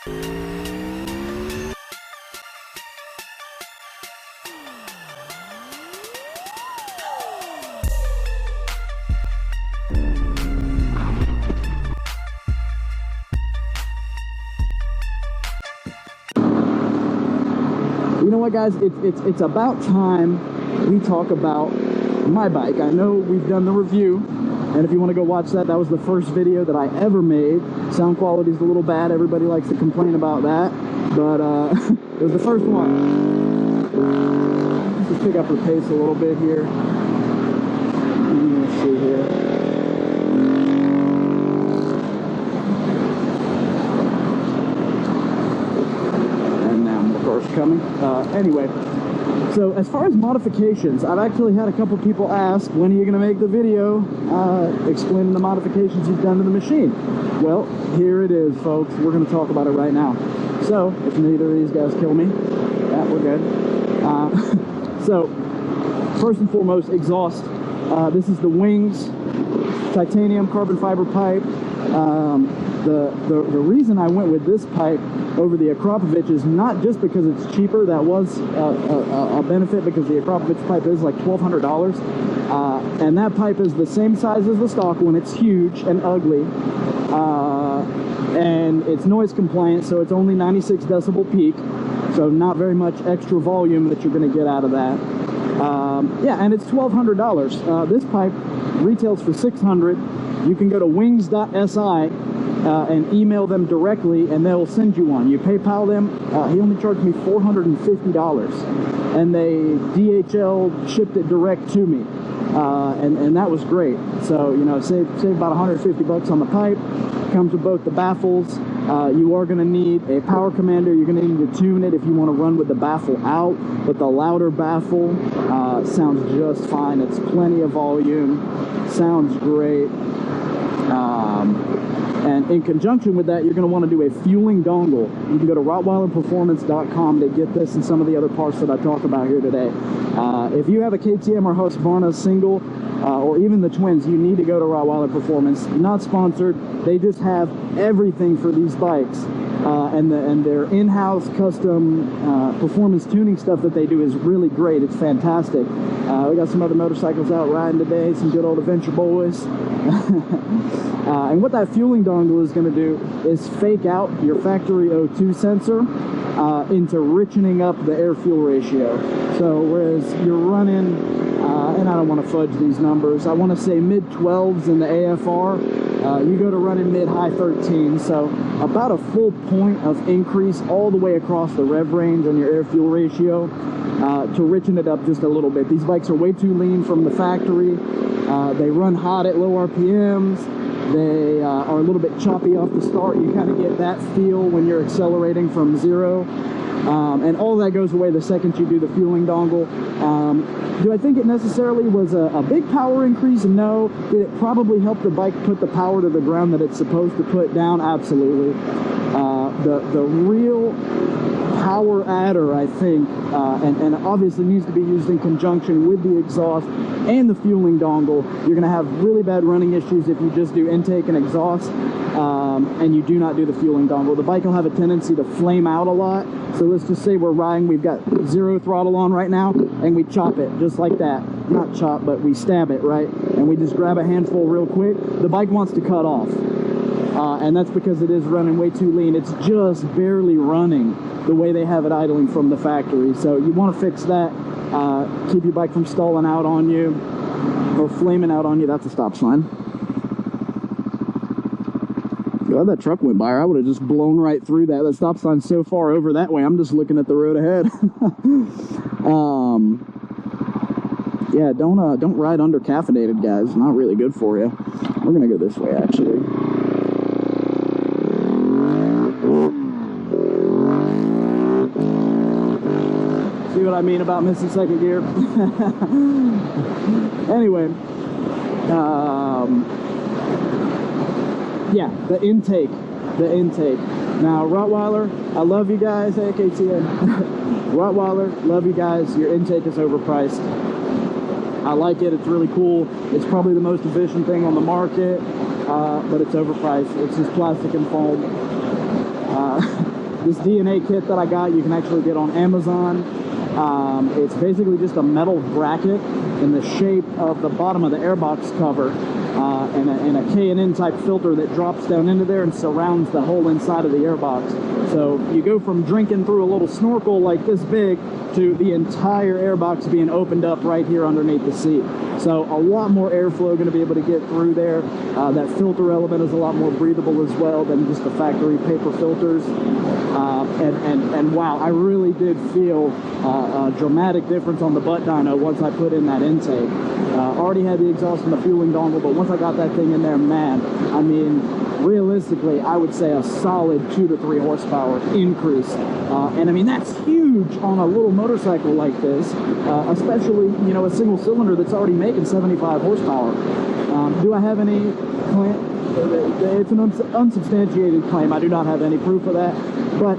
You know what, guys? It's about time we talk about my bike. I know we've done the review, and if you want to go watch that, that was the first video that I ever made. Sound quality's a little bad. Everybody likes to complain about that, but it was the first one. Let's just pick up the pace a little bit here. Let's see here. Coming. Anyway, so as far as modifications, I've actually had a couple people ask, when are you going to make the video explaining the modifications you've done to the machine? Well, here it is, folks. We're going to talk about it right now. So, if neither of these guys kill me, yeah, we're good. So, first and foremost, exhaust. This is the Wings titanium carbon fiber pipe. The reason I went with this pipe over the Akrapovic is not just because it's cheaper. That was a benefit, because the Akrapovic pipe is like $1,200, and that pipe is the same size as the stock one. It's huge and ugly, and it's noise compliant, so it's only 96 decibel peak, so not very much extra volume that you're going to get out of that. Yeah, and it's $1,200. This pipe retails for $600. You can go to wings.si and email them directly, and they'll send you one. You PayPal them. He only charged me $450, and they DHL shipped it direct to me, and that was great. So, you know, save about 150 bucks on the pipe. Comes with both the baffles. You are going to need a power commander. You're going to need to tune it if you want to run with the baffle out, but the louder baffle sounds just fine. It's plenty of volume, sounds great. And in conjunction with that, you're going to want to do a fueling dongle. You can go to rottweilerperformance.com to get this and some of the other parts that I talk about here today. If you have a KTM or Husqvarna single, or even the twins, you need to go to Rottweiler Performance. Not sponsored. They just have everything for these bikes. And their in-house custom performance tuning stuff that they do is really great. It's fantastic. We got some other motorcycles out riding today, some good old adventure boys. And what that fueling dongle is going to do is fake out your factory O2 sensor into richening up the air-fuel ratio. So whereas you're running, and I don't want to fudge these numbers, I want to say mid-12s in the AFR, you go to running mid-high 13, so about a full point of increase all the way across the rev range on your air-fuel ratio to richen it up just a little bit. These bikes are way too lean from the factory. They run hot at low RPMs. They are a little bit choppy off the start. You kind of get that feel when you're accelerating from zero. And all that goes away the second you do the fueling dongle. Do I think it necessarily was a big power increase? No. Did it probably help the bike put the power to the ground that it's supposed to put down? Absolutely. The real power adder, I think, and obviously needs to be used in conjunction with the exhaust and the fueling dongle. You're going to have really bad running issues if you just do intake and exhaust, and you do not do the fueling dongle. The bike will have a tendency to flame out a lot. So let's just say we're riding, we've got zero throttle on right now, and we chop it just like that. Not chop, but we stab it, right? And we just grab a handful real quick. The bike wants to cut off. And that's because it is running way too lean. It's just barely running the way they have it idling from the factory. So you want to fix that. Keep your bike from stalling out on you or flaming out on you. That's a stop sign. God, that truck went by, or I would have just blown right through that. That stop sign's so far over that way. I'm just looking at the road ahead. Yeah, don't ride under caffeinated, guys. Not really good for you. We're gonna go this way, actually. See what I mean about missing second gear? Anyway, yeah, the intake. Now, Rottweiler, I love you guys. Hey, KTM. Rottweiler, love you guys. Your intake is overpriced. I like it. It's really cool. It's probably the most efficient thing on the market, but it's overpriced. It's just plastic and foam. This DNA kit that I got, you can actually get on Amazon. It's basically just a metal bracket in the shape of the bottom of the airbox cover, and a K&N type filter that drops down into there and surrounds the whole inside of the airbox. So you go from drinking through a little snorkel like this big to the entire airbox being opened up right here underneath the seat. So a lot more airflow going to be able to get through there. That filter element is a lot more breathable as well than just the factory paper filters. And wow, I really did feel a dramatic difference on the butt dyno once I put in that intake. Already had the exhaust and the fueling dongle, but once I got that thing in there, man, I mean, realistically, I would say a solid 2 to 3 horsepower increase. And I mean, that's huge on a little motorcycle like this, especially, you know, a single cylinder that's already making 75 horsepower. Do I have any claim? It's an unsubstantiated claim. I do not have any proof of that. But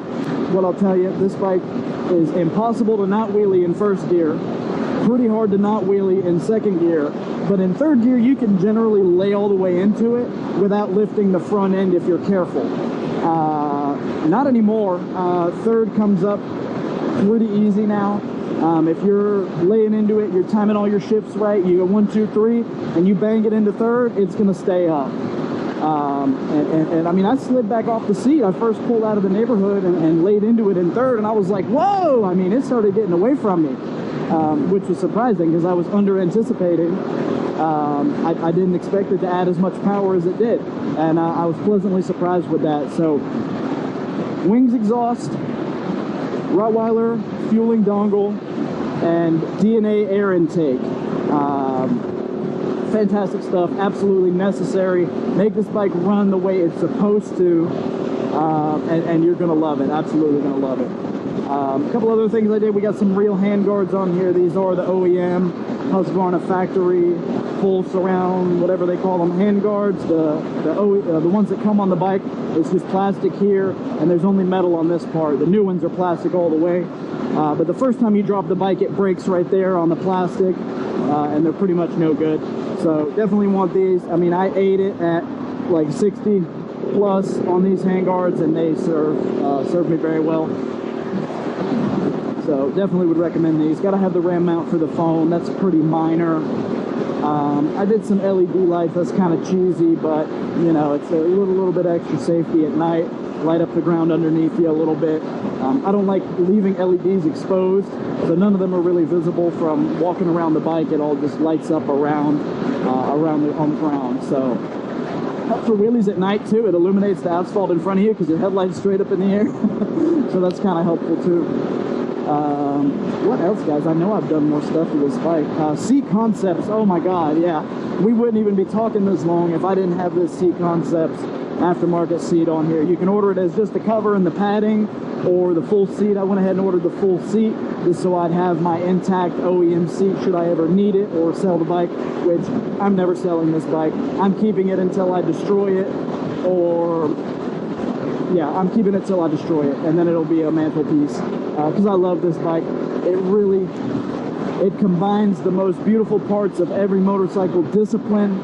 what I'll tell you, this bike is impossible to not wheelie in first gear, pretty hard to not wheelie in second gear, but in third gear you can generally lay all the way into it without lifting the front end if you're careful. Not anymore. Third comes up pretty easy now. If you're laying into it, you're timing all your shifts right, you go 1, 2, 3, and you bang it into third, it's going to stay up. And I mean, I slid back off the seat. I first pulled out of the neighborhood and laid into it in third, and I was like, whoa! I mean, it started getting away from me, which was surprising because I was under anticipating. I didn't expect it to add as much power as it did, and I was pleasantly surprised with that. So, wings exhaust, Rottweiler fueling dongle, and DNA air intake. Fantastic stuff, absolutely necessary. Make this bike run the way it's supposed to, and you're gonna love it, absolutely gonna love it. A couple other things I did, we got some real handguards on here. These are the OEM Husqvarna factory full surround, whatever they call them, handguards. The ones that come on the bike, it's just plastic here, and there's only metal on this part. The new ones are plastic all the way, but the first time you drop the bike, it breaks right there on the plastic, and they're pretty much no good. So definitely want these. I mean, I ate it at like 60 plus on these handguards, and they serve me very well. So definitely would recommend these. Got to have the RAM mount for the phone. That's pretty minor. I did some LED lights. That's kind of cheesy, but you know, it's a little bit extra safety at night. Light up the ground underneath you a little bit. I don't like leaving LEDs exposed, so none of them are really visible from walking around the bike. It all just lights up around on the ground. So up for wheelies at night too. It illuminates the asphalt in front of you because your headlight's straight up in the air. So that's kind of helpful too. What else, guys? I know I've done more stuff with this bike. Seat Concepts. Oh my God, yeah. We wouldn't even be talking this long if I didn't have this Seat Concepts aftermarket seat on here. You can order it as just the cover and the padding, or the full seat. I went ahead and ordered the full seat just so I'd have my intact OEM seat should I ever need it or sell the bike, which I'm never selling this bike. I'm keeping it until I destroy it, or yeah, I'm keeping it till I destroy it, and then it'll be a mantelpiece, because I love this bike. It combines the most beautiful parts of every motorcycle discipline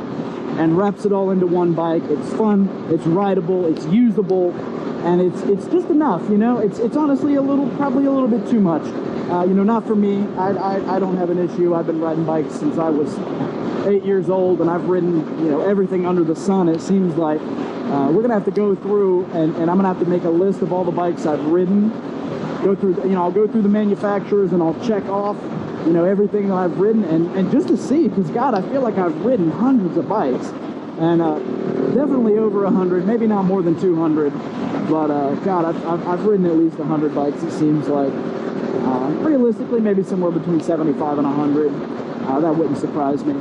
and wraps it all into one bike. It's fun, it's rideable, it's usable, and it's just enough, you know. It's honestly probably a little bit too much. You know, not for me. I don't have an issue. I've been riding bikes since I was 8 years old, and I've ridden, you know, everything under the sun, it seems like. We're gonna have to go through, and I'm gonna have to make a list of all the bikes I've ridden. Go through, you know, I'll go through the manufacturers and I'll check off, you know, everything that I've ridden, and just to see, because God, I feel like I've ridden hundreds of bikes, and definitely over 100, maybe not more than 200, but God, I've ridden at least 100 bikes, it seems like. Realistically, maybe somewhere between 75 and 100. That wouldn't surprise me.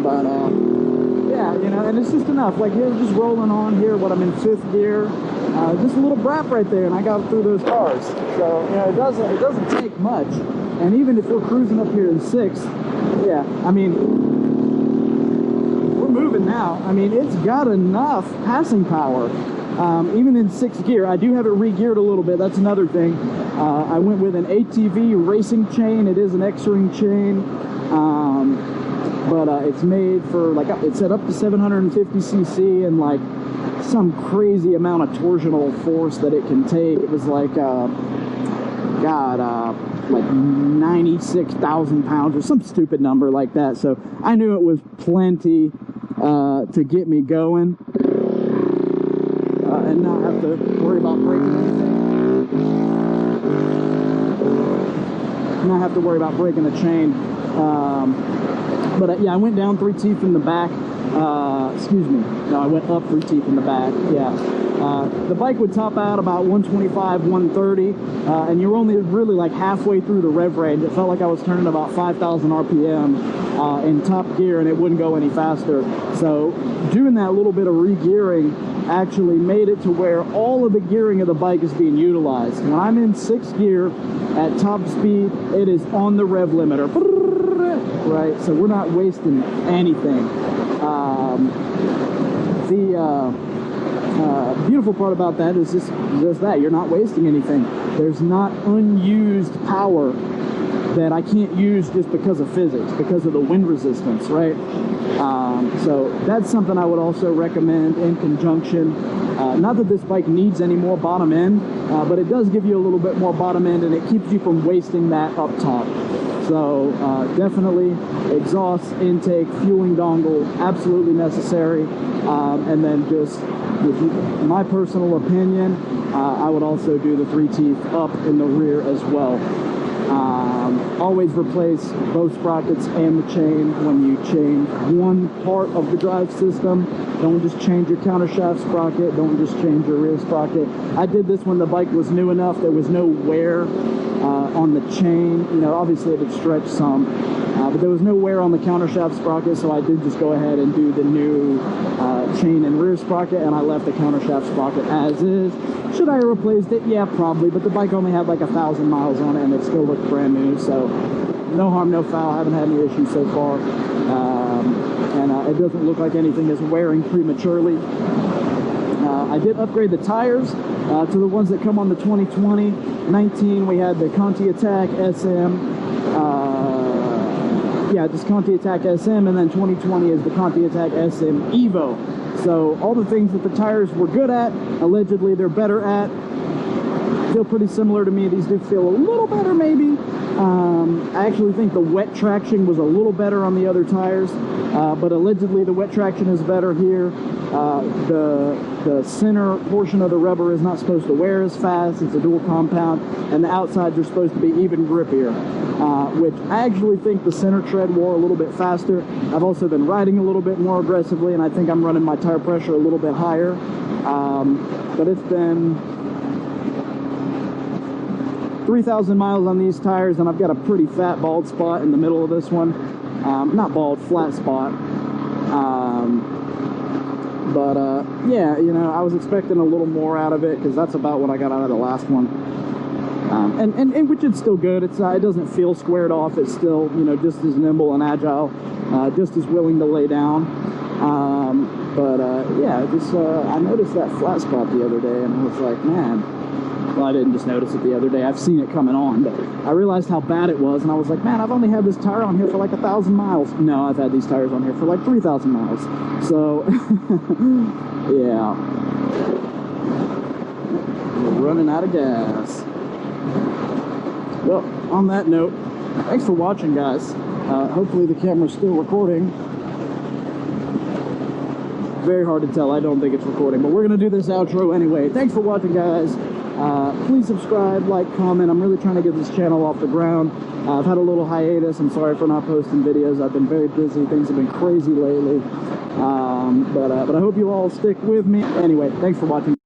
But yeah, you know, and it's just enough. Like, here, just rolling on here, what, I'm in 5th gear. Just a little brap right there, and I got through those cars. So, you know, it doesn't take much. And even if we're cruising up here in 6th, yeah, I mean, we're moving now. I mean, it's got enough passing power. Even in 6th gear, I do have it re-geared a little bit. That's another thing. I went with an ATV racing chain. It is an X-ring chain. but it's made for like, it's set up to 750cc and like some crazy amount of torsional force that it can take. It was like like 96,000 pounds or some stupid number like that. So I knew it was plenty to get me going and not have to worry about breaking anything. Not have to worry about breaking a chain. But yeah, I went down 3 teeth in the back. Excuse me. No, I went up 3 teeth in the back. Yeah. The bike would top out about 125, 130, and you're only really like halfway through the rev range. It felt like I was turning about 5,000 RPM in top gear, and it wouldn't go any faster. So doing that little bit of re-gearing actually made it to where all of the gearing of the bike is being utilized. When I'm in 6th gear at top speed, it is on the rev limiter. Right, so we're not wasting anything. The beautiful part about that is just that you're not wasting anything. There's not unused power that I can't use just because of physics, because of the wind resistance, right? So that's something I would also recommend in conjunction. Not that this bike needs any more bottom end, but it does give you a little bit more bottom end, and it keeps you from wasting that up top. So definitely exhaust, intake, fueling dongle, absolutely necessary. And then just, my personal opinion, I would also do the 3 teeth up in the rear as well. Always replace both sprockets and the chain when you change one part of the drive system. Don't just change your countershaft sprocket. Don't just change your rear sprocket. I did this when the bike was new enough. There was no wear on the chain. You know, obviously it had stretched some, but there was no wear on the countershaft sprocket, so I did just go ahead and do the new chain and rear sprocket, and I left the countershaft sprocket as is. Should I have replaced it? Yeah, probably, but the bike only had like 1,000 miles on it, and it still looked brand new, so no harm, no foul. I haven't had any issues so far, and it doesn't look like anything is wearing prematurely. I did upgrade the tires to the ones that come on the 2020. 19, we had the Conti Attack SM. Yeah, just Conti Attack SM, and then 2020 is the Conti Attack SM Evo. So all the things that the tires were good at, allegedly they're better at, feel pretty similar to me. These do feel a little better maybe. I actually think the wet traction was a little better on the other tires, but allegedly the wet traction is better here. The center portion of the rubber is not supposed to wear as fast. It's a dual compound, and the outsides are supposed to be even grippier, which I actually think the center tread wore a little bit faster. I've also been riding a little bit more aggressively, and I think I'm running my tire pressure a little bit higher, but it's been 3,000 miles on these tires, and I've got a pretty fat bald spot in the middle of this one. Not bald, flat spot. Yeah, you know, I was expecting a little more out of it, because that's about what I got out of the last one. And which is still good. It doesn't feel squared off. It's still, you know, just as nimble and agile, just as willing to lay down. Yeah, just I noticed that flat spot the other day, and I was like, man. Well, I didn't just notice it the other day. I've seen it coming on, but I realized how bad it was, and I was like, man, I've only had this tire on here for like 1,000 miles. No, I've had these tires on here for like 3,000 miles. So, yeah. We're running out of gas. Well, on that note, thanks for watching, guys. Hopefully the camera's still recording. Very hard to tell. I don't think it's recording, but we're going to do this outro anyway. Thanks for watching, guys. Please subscribe, like, comment. I'm really trying to get this channel off the ground. I've had a little hiatus. I'm sorry for not posting videos. I've been very busy. Things have been crazy lately. But I hope you all stick with me. Anyway, thanks for watching.